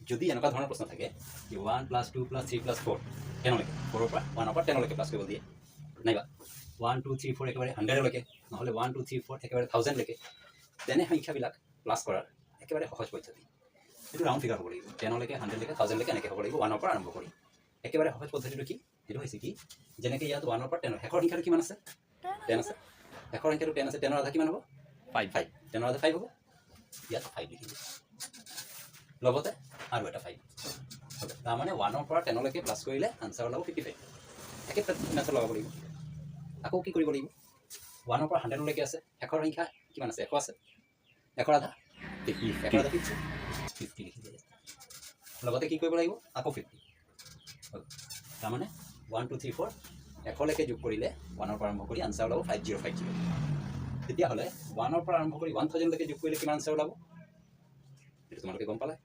যদি এনেকুৱা ধৰণৰ প্ৰশ্ন থাকে যে 1 + 2 + 3 + 4 10লৈকে 4ৰ পৰা 1ৰ পৰা 10লৈকে প্লাছ কৰিব দিয়ে নাইবা 1 2 3 4 একেবাৰে 100লৈকে নহ'লে 1 2 3 4 একেবাৰে 1000লৈকে তেনে সংখ্যাবিলাক প্লাছ কৰাৰ একেবাৰে সহজ পদ্ধতি এইটো ৰাউণ্ড ফিগাৰ হ'ব লাগিব 10লৈকে 100লৈকে 1000লৈকে এনেকৈ হ'ব লাগিব 1ৰ পৰা আৰম্ভ কৰি একেবাৰে সহজ পদ্ধতিটো কি সেইটো হৈছে কি যেনেকৈ ইয়াত 1ৰ পৰা 10 শেষৰ সংখ্যাটো কিমান আছে 10 আছে শেষৰ সংখ্যাটো 10 আছে 10ৰ আধা কিমান হ'ব 5 10ৰ আধা 5 হ'ব ইয়াত 5 লিখিব লগতে আৰু এটা 5 হ'ব তাৰমানে 1ৰ পৰা 10লৈকে প্লাছ কৰিলে আনচাৰ ওলাব 55 একে মেথড লগাব লাগিব আকৌ কি কৰিব লাগিব 1ৰ পৰা 100লৈকে আছে শেষৰ সংখ্যা কিমান আছে 100 আছে 1ৰ আধা 50 1ৰ আধা 50 লিখি দিয়ে লগতে কি কৰিব লাগিব আকৌ 50 তাৰমানে 1 2 3 4 100লৈকে যোগ কৰিলে 1ৰ পৰা আৰম্ভ কৰি আনচাৰ ওলাব 5050 তেতিয়াহ'লে 1ৰ পৰা আৰম্ভ কৰি 1000লৈকে যোগ কৰিলে কিমান আনচাৰ ওলাব এইটো তোমালোকে গম পালা